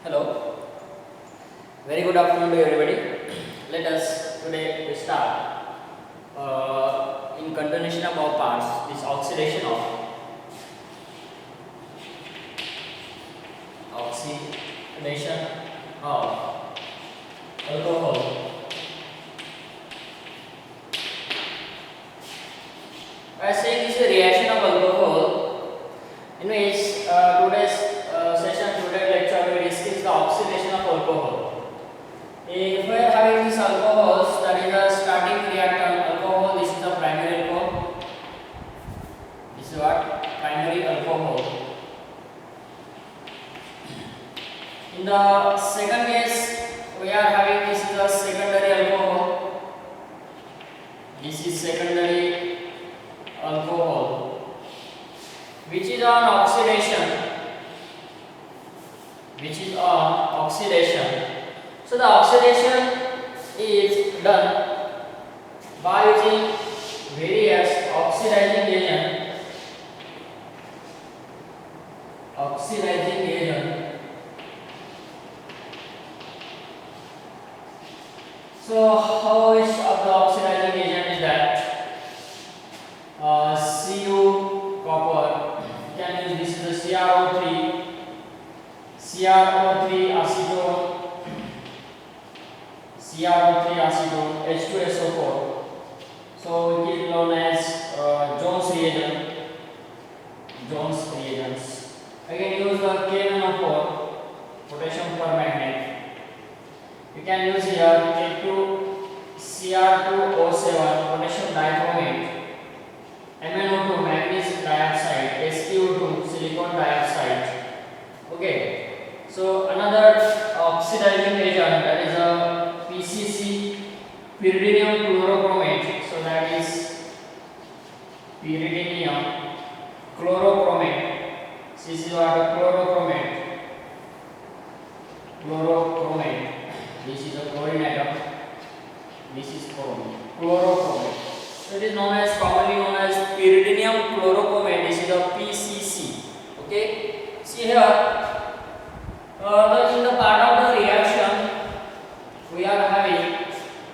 Hello, very good afternoon to everybody. Let us today we start in continuation of our parts this oxidation of alcohol. I say this is a reaction of alcohol in which today's today lecture we discuss the oxidation of alcohol. If we are having these alcohols, that is a starting reactant alcohol. This is the primary alcohol. This is what primary alcohol. In the second case, we are having this is the secondary alcohol. This is secondary alcohol, which is on oxidation. So the oxidation is done by using various oxidizing agent. So how is of the oxidizing agent is that Cu copper, you can use this is the CrO3 acetone, H2SO4. So it is known as Jones reagents. Again, use the KNO4, potassium permanganate. You can use here K2Cr2O7, potassium dichromate, MnO2, magnesium dioxide, SiO2, silicon dioxide. Okay, so another oxidizing agent, that is a PCC, pyridinium chlorochromate. So that is pyridinium chlorochromate. This is what a chlorochromate. This is a chlorine atom. This is chlorochromate. So it is commonly known as pyridinium chlorochromate. This is a PCC. Okay. See here. In the part of the reaction, we are having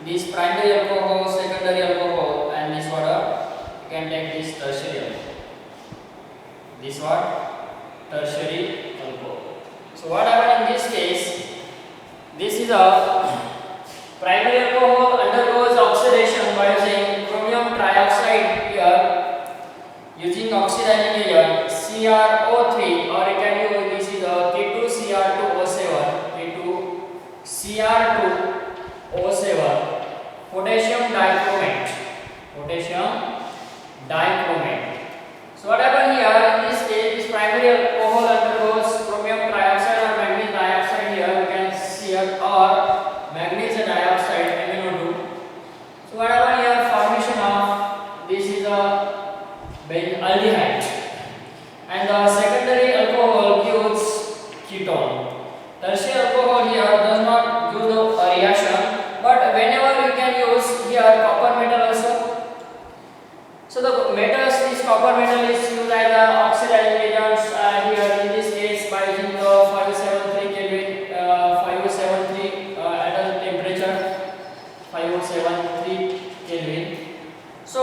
this primary alcohol, secondary alcohol, and this water. You can take this tertiary. This what? Tertiary alcohol. So what happened in this case? This is a primary alcohol undergoes oxidation by using chromium trioxide here, using oxidizing agent CrO3, or you can use this is a K2Cr2O7, potassium dichromate. So what happened here in this case, this primary alcohol undergoes chromium trioxide or magnesium dioxide here, you can see here, or magnesium dioxide MnO2. So what happened here, formation of this is a aldehyde, and the secondary alcohol gives ketone. Tertiary alcohol here does not give the reaction, but whenever you can use here copper metal also. So the metals, this copper metal is used as the oxidizing agents here in this case by using the 573 Kelvin, 573 at a temperature 573 Kelvin. So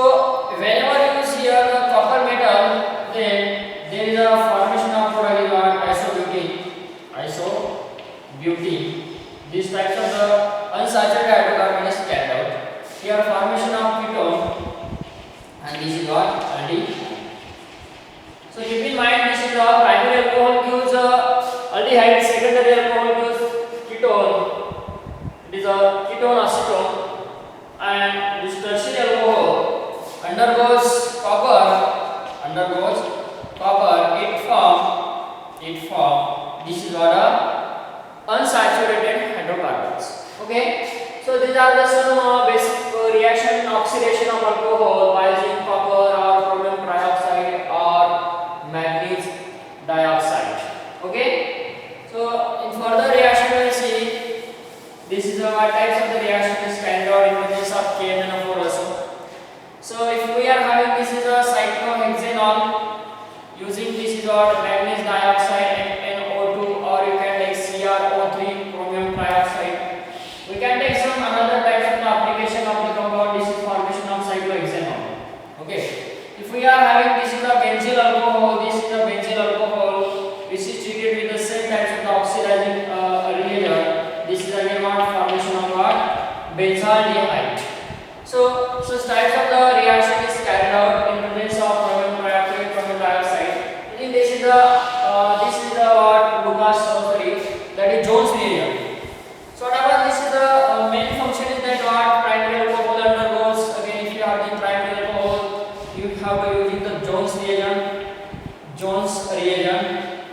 whenever you use here the copper metal, then there is a formation of what is isobutene. These types of the unsaturated hydrocarbon is carried out. Here formation of ketone, and this is what aldehyde. So keep in mind, this is the primary alcohol gives aldehyde, secondary alcohol gives ketone. It is a ketone acetone, and this tertiary alcohol undergoes copper. It form. This is what unsaturated hydrocarbons. Okay. So these are the some basic reaction oxidation of alcohol by using copper or chromium trioxide or manganese dioxide. Okay. So in further reaction we will see this is what types of the reaction is carried out in the case of KNO4 also. So if we are having this is a cyclohexanol, using this is what manganese dioxide and NO2, or you can take CrO3 such types of the reaction is carried out in presence of chromium trioxide, chromium dioxide. I think this is the what Lucas sorry, that is Jones reagent. So whatever this is the main function is that what primary alcohol undergoes. Again, if you have the primary alcohol, you have to using the Jones reagent.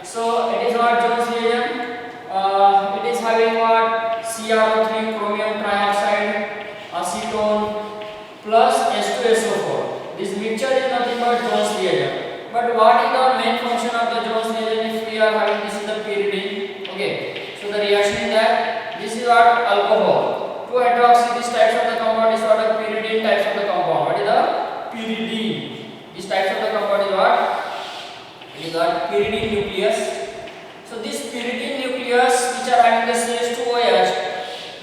So it is what Jones reagent. It is having what CrO3 chromium trioxide acetone plus H2SO4. This mixture is nothing but Jones reagent. But what is the main function of the Jones reagent? If we are having this is the pyridine. Okay. So the reaction is that this is what alcohol. 2-hydroxy. These types of the compound is what a pyridine types of the compound. What is the pyridine? These types of the compound is what? It is what pyridine nucleus. So this pyridine nucleus which are having the CH2OH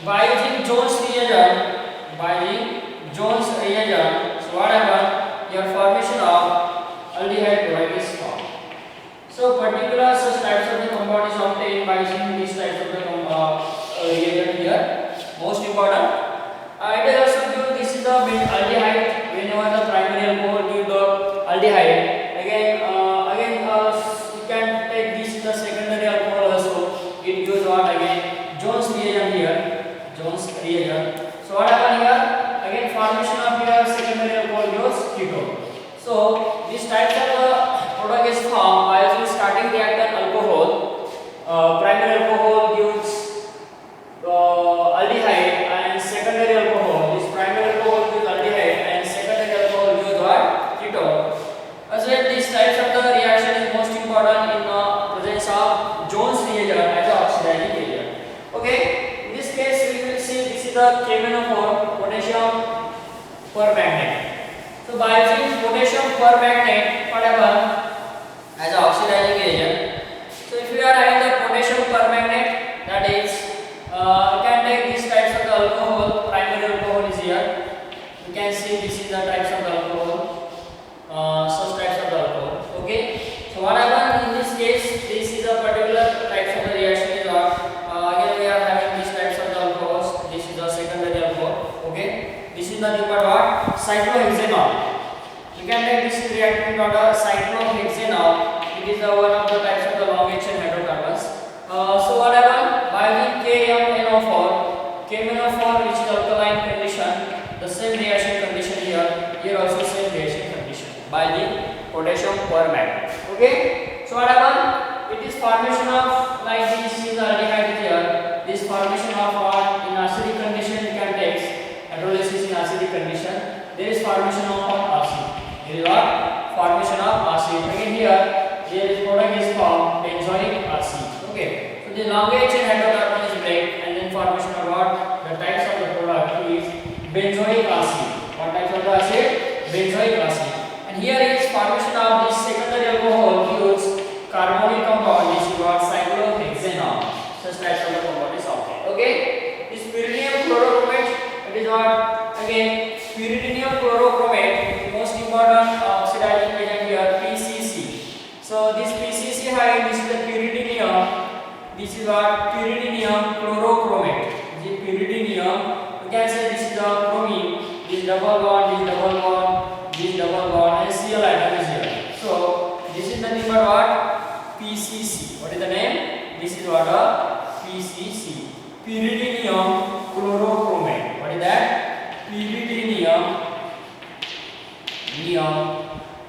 by using Jones reagent, so what happen? Your formation of aldehyde chloride is formed. So particular such types of the compound is obtained by using these types of the reagent here. Most important. It is also given this is the aldehyde. Whenever the primary alcohol give the aldehyde, again you can take this is the secondary alcohol also. It gives what again Jones reagent here. So what happen here? Again formation of your secondary alcohol gives ketone. So these types of the product is formed by using starting reactant alcohol. Primary alcohol gives aldehyde and secondary alcohol. This primary alcohol gives aldehyde and secondary alcohol gives what? Ketone. As well, these types of the reaction is most important in the presence of Jones reagent as an oxidizing agent. Okay, in this case we will see this is the KMnO4 potassium permanganate. So by using potassium permanganate, whatever as an oxidizing agent. So if we are having the potassium permanganate, that is you can take these types of the alcohol. Primary alcohol is here. You can see this is the types of the alcohol. Such types of the alcohol. Okay. So what happens in this case? This is a particular types of the reaction is what. Again we are having these types of the alcohols. This is the secondary alcohol. Okay. This is nothing but what? Cyclohexanol. You can take this reactant called cyclohexanol. It is one of the types of the long chain hydrocarbons. So what happens? By using KMnO4 which is alkaline condition, the same reaction condition here. Here also same reaction condition by the potassium permanganate. Okay. So what happens? It is formation of like this is aldehyde here. This formation of what in acidic condition you can take hydrolysis in acidic condition. There is formation of acid. There is what? Formation of acid. Again here there is product is formed benzoic acid. Okay. So the long chain hydrocarbon is break and then formation of what? The types of the product is benzoic acid. What types of the acid? Benzoic acid. And here is formation of this secondary alcohol gives carbonyl compound which is what cyclohexanol. Such types of the compound is obtained. Okay. This pyridinium chlorochromate, it is what again pyridinium chlorochromate, most important oxidizing agent here PCC. So this PCC having this is the pyridinium. This is what pyridinium chlorochromate. This is pyridinium. You can say this is the bromine. This double bond, this double bond, this double bond, and Cl atom is here. So this is nothing but what? PCC. What is the name? This is what a PCC. Pyridinium chlorochromate. What is that? Pyridinium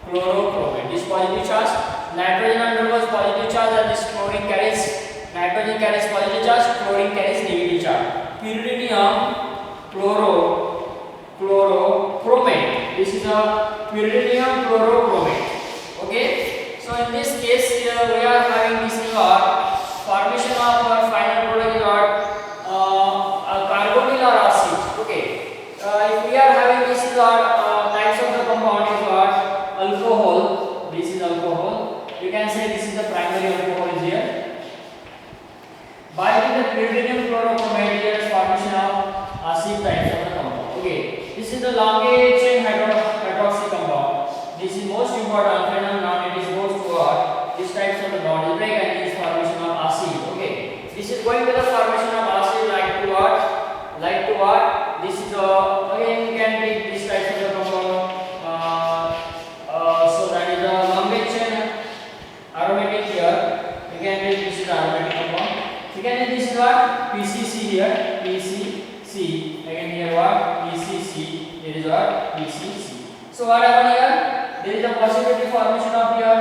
chlorochromate. This positive charge. Nitrogen undergoes positive charge and this chlorine carries. Nitrogen carries positive charge, chlorine carries negative charge. Pyridinium chlorochromate. This is a pyridinium chlorochromate. Okay. So in this case here we are having this formation of our final product is what carbonyl or acid. Okay. If we are having this types of the compound is what alcohol. This is alcohol. You can say this is the primary alcohol is here. By the pyridinium chlorochromate here is formation of acid types of the compound. Okay. This is the long chain hydroxy compound. This is most important phenomenon. It is goes to what? These types of the bond break and this formation of acid. Okay. This is going to the formation of acid like to what? This is again you can take these types of the So what happen here? There is a possibility formation of here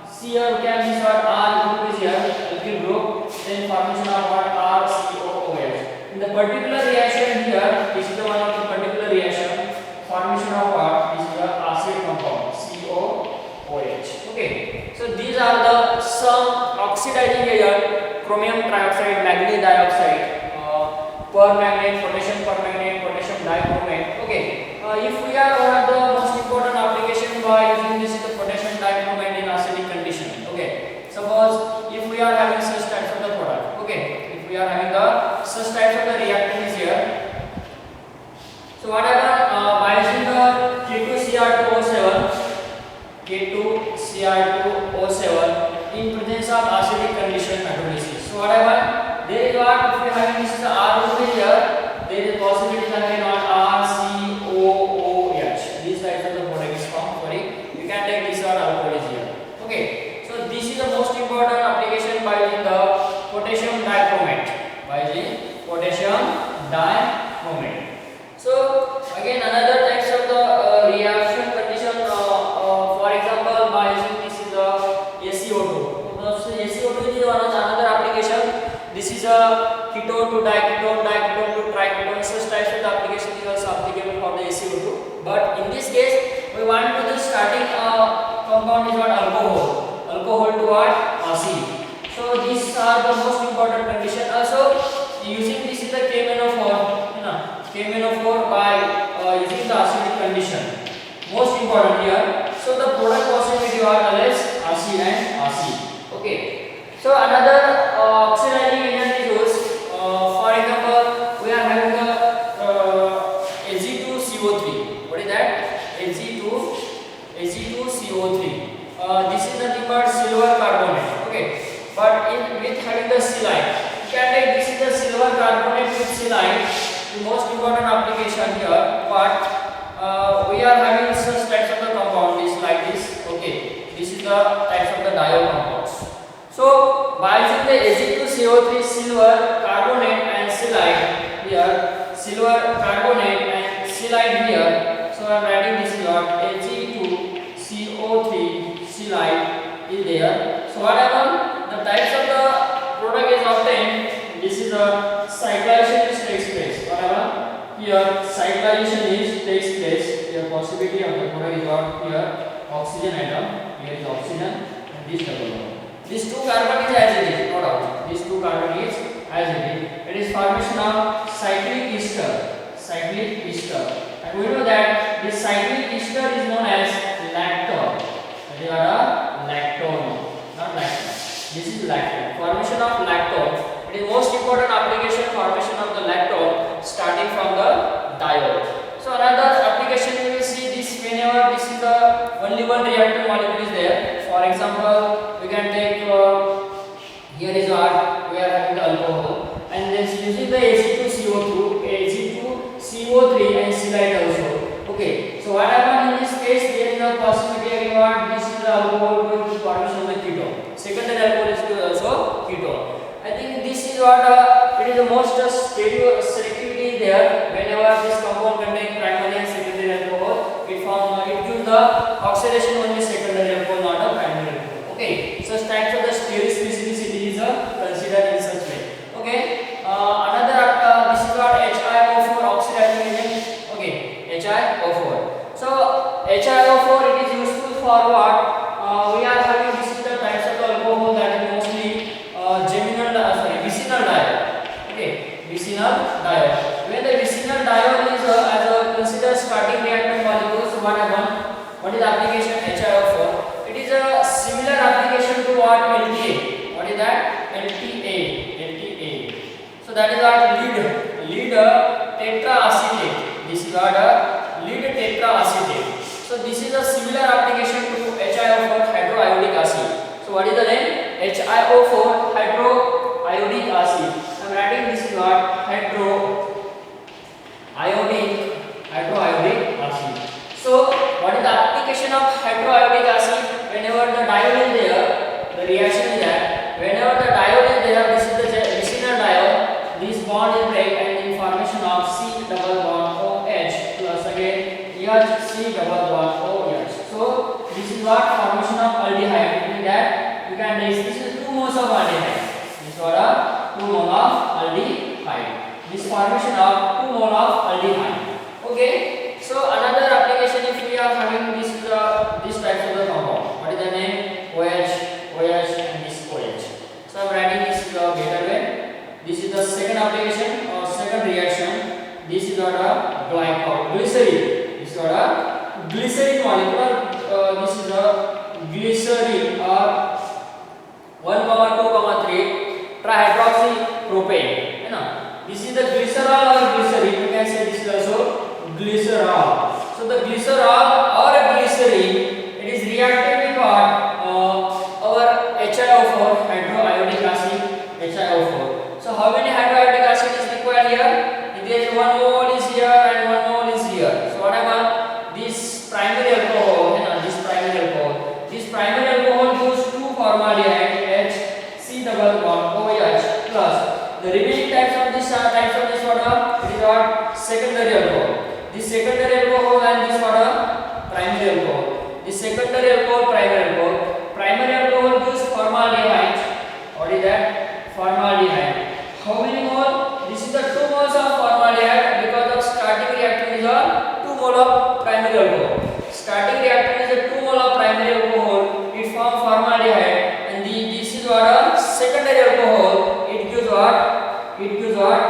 C here can be what R group is here alkyl group, then formation of what RCOOH. In the particular reaction here, this is the one of the particular reaction formation of what? This is the acid compound COOH. Okay, so these are the some oxidizing agent: chromium trioxide, manganese dioxide, permanganate, potassium dichromate. Okay, if we are one of the most important application by using this is the potassium dichromate in acidic condition. Okay, suppose if we are having such types of the product. Okay, if we are having the such types of the reactant is here. So what happen by using the K2Cr2O7 in presence of acidic condition hydrolysis. So what happen? There is what if we having this is the R group here, there is possibility that we not RCOOH. These types of the product is formed. Sorry, you can take this or alcohol is here. Okay, so this is the most important application by using the potassium dichromate. By using potassium dichromate. So again another types of the reaction condition. For example, by using this is the ACO2. So ACO2 is one of the another application. This is a ketone to diketone, diketone to triketone. Such types of the application is also applicable for the ACO2. But in this case, we want to the starting compound is what alcohol. Alcohol to what acid. So these are the most important condition. Also using this is the K-MnO4 by using the acidic condition. Most important here. So the product possibility are less acid and acid. Okay. So another oxidizing agent is used. For example, we are having the Ag2CO3. What is that? Ag2CO3. This is nothing but silver carbonate. Okay. But with having the silite, you can take this is the silver carbonate with silite. The most important application here. But we are having such types of the compound is like this. Okay. This is the types of the diol compounds. So by using the Ag2CO3 silver carbonate and silite here, silver carbonate and silite here. So I am writing this lot Ag2CO3 silite is there. So what happen? The types of the product is obtained. This is a cyclization takes place. What happen? Here cyclization takes place. Here possibility of the product is what? Here oxygen atom. Here is oxygen and this double bond. This 2 carbon is as it is, no doubt. This 2 carbon is as it is. It is formation of cyclic ester. Cyclic ester. And we know that this cyclic ester is known as lactone. That is what a lactone, not lactone. This is lactone. Formation of lactone. It is most important application formation of the lactone starting from the diol. So another application you will see this whenever this is the only one reactant molecule is there. For example, we can take here is what we are having the alcohol and then using the Ag2CO3 and silite also. Okay, so what happen in this case? There is a possibility again what this is the alcohol with formation of the ketone. Secondary alcohol is also ketone. I think this is what it is the most stereo selectivity there. Whenever this compound contains primary and secondary alcohol, it gives the oxidation only secondary alcohol, not a primary alcohol. Okay, such types of the stereospecificity is considered in such way. Okay, another this is what HiO4 oxidizing agent. Okay, HiO4. So HiO4 it is useful for what? We are having this is the types of the alcohol that is mostly vicinal diol. Okay, vicinal diol. When the vicinal diol is as a considered starting reactant molecule, so what happen? What is the application HiO4? It is a similar application to what LTA. What is that? LTA. So that is what lead tetraacetate. This is what lead tetraacetate. So this is a similar application to HiO4 hydroiodic acid. So what is the name? HiO4 hydroiodic acid. I am writing this is what hydroiodic acid. So what is the application of hydroiodic acid? Whenever the diol is there, the reaction is that whenever the diol is there, this is the vicinal diol. This bond is break and in formation of C double bond OH plus again here C double bond OH. So this is what formation of aldehyde. Meaning that you can this is 2 moles of aldehyde. This is what a 2 mole of aldehyde. This formation of 2 mole of aldehyde. Okay. So another application, if we are having this types of the compound. What is the name? OH, and this OH. So I am writing this is the better way. This is the second application or second reaction. This is what a glycerin. This is what a glycerin molecule. This is a glycerin or 1,2,3 trihydroxypropane. You know, this is the glycerol or glycerin. You can say this is also glycerol. So the glycerol or a glycerin, it is reacted with what? Our HiO4, hydroiodic acid, HiO4. So how many hydroiodic acid is required here? There is 1 mole is here and 1 mole is here. So whatever this primary alcohol, this primary alcohol gives 2 formaldehyde HC double bond OH plus the remaining types of this water, it is what? Secondary alcohol. This secondary alcohol and this water, primary alcohol. This secondary alcohol, primary alcohol. Primary alcohol gives formaldehyde. What is that? Formaldehyde. How many mole? This is the 2 moles of formaldehyde because of starting reactant is a 2 mole of primary alcohol. Starting reactant is a 2 mole of primary alcohol. It forms formaldehyde, and this is what a secondary alcohol. It gives what? It gives what?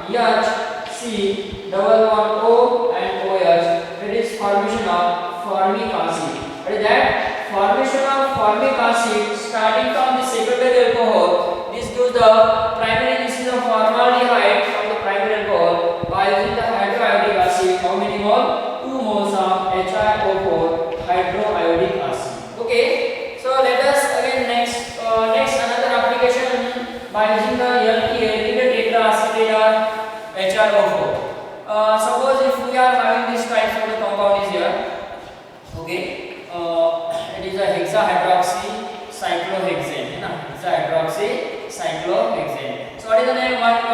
HC double bond O and OH. It is formation of formic acid. What is that? Formation of formic acid starting from the secondary alcohol. This gives the primary. This is a formaldehyde from the primary alcohol. By using the hydroiodic acid, how many mole? 2 moles of HiO4 hydroiodic acid. Okay. So let us again next another application by using the alkyl tetraacetate or HiO4. Suppose if we are having this type of the compound is here. Okay. It is a hexahydroxy cyclohexane. Hexahydroxy cyclohexane. So what is the name? 1, 2,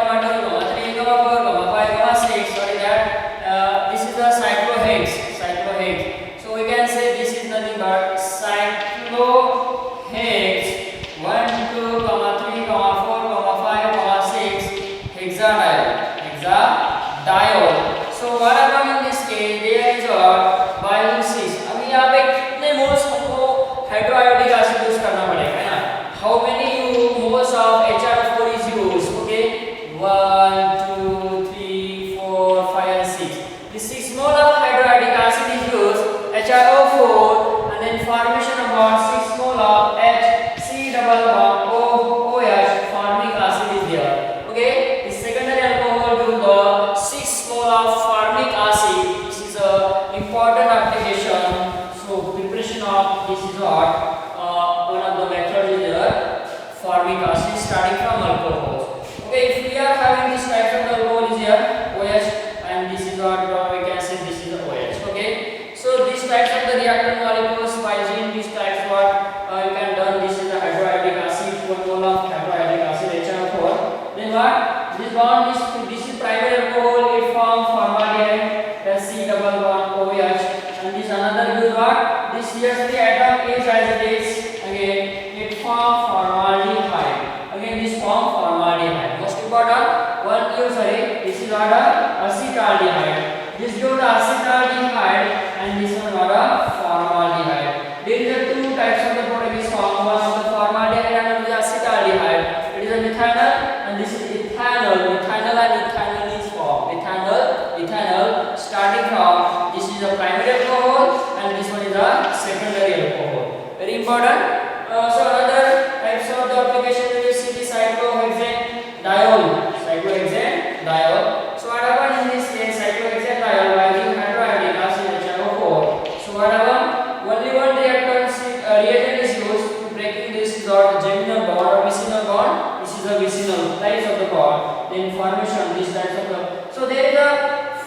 3, 4, 5, 6. What is that? This is the cyclohex. So we can say this is nothing but cyclohex. 1, 2, 3, 4, 5, 6. Hexadiol. So what about in this case? There is a biolusis. अभी यहाँ पे कितने moles हमको hydroiodic acid use करना पड़ेगा, है ना? How many moles of HiO4 is used? Okay, 1, 2, 3, 4, 5, and 6. The 6 mole of hydroiodic acid is used, HiO4, and then formation of about 6 mole of HC double bond OH formic acid is there. Okay, the secondary alcohol gives the 6 mole of formic acid. This is a important application. So preparation of this is what one of the methods is there. Formic acid starting from alcohols. Okay, if we are having this type of alcohol is here OH, and this is what we can say this is the OH. Okay, so these types of the reactant molecules by using these types what you can done. This is the hydroiodic acid, 4 mole of hydroiodic acid HiO4. Then what? This bond this is primary alcohol. It forms formaldehyde, C double bond OH, and this another gives what? This CH3 atom is as it is. Again, it forms formaldehyde. Again, this forms formaldehyde. Most important one use this is what acetaldehyde. This gives the acetaldehyde, and this one what formaldehyde. There is a 2 types of the product is formed. One of the formaldehyde and one is acetaldehyde. It is a methanol, and this is ethanol. Methanol and ethanol is formed. Ethanol starting from this is a primary alcohol, and this one is a secondary alcohol. Very important. So another types of the application we will see the cyclohexane diol. So what happens in this case? Cyclohexane diol by using hydroiodic acid HiO4. So what happens? Only one reagent is used to breaking this geminal bond or vicinal bond. This is a vicinal types of the bond. Then formation these types of the. So there is a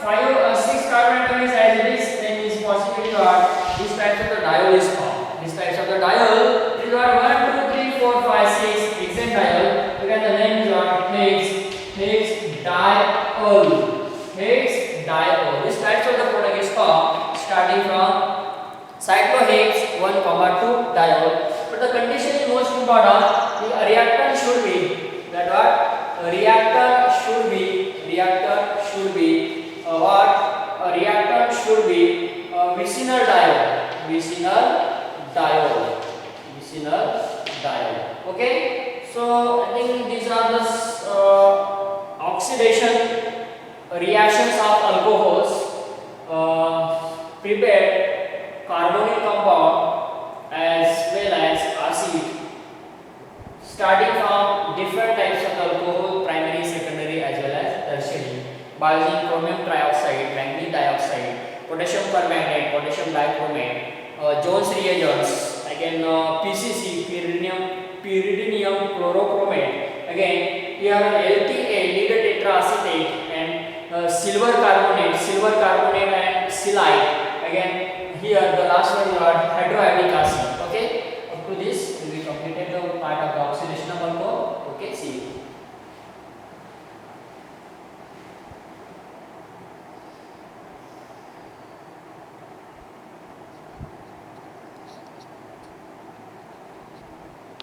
6 carbon atom is as it is. Then is possibility what these types of the diol is formed. These types of the diol is what 1, 2, 3, 4, 5, 6 hexane diol. Look at the name is what hex diol. This types of the product is formed starting from cyclohexane 1,2 diol. But the condition is most important. The reactant should be that what? Reactant should be what? A reactant should be vicinal diol. Okay. So I think these are the oxidation reactions of alcohols. Prepared carbonic compound as well as acid, starting from different types of alcohol, primary, secondary as well as tertiary, by using chromium trioxide, manganese dioxide, potassium permanganate, potassium dichromate, Jones reagents, again PCC, pyridinium chlorochromate, again here LTA, lead tetraacetate, and silver carbonate and silite. Again here the last one is hydroiodic acid. Okay, up to this we completed the part of the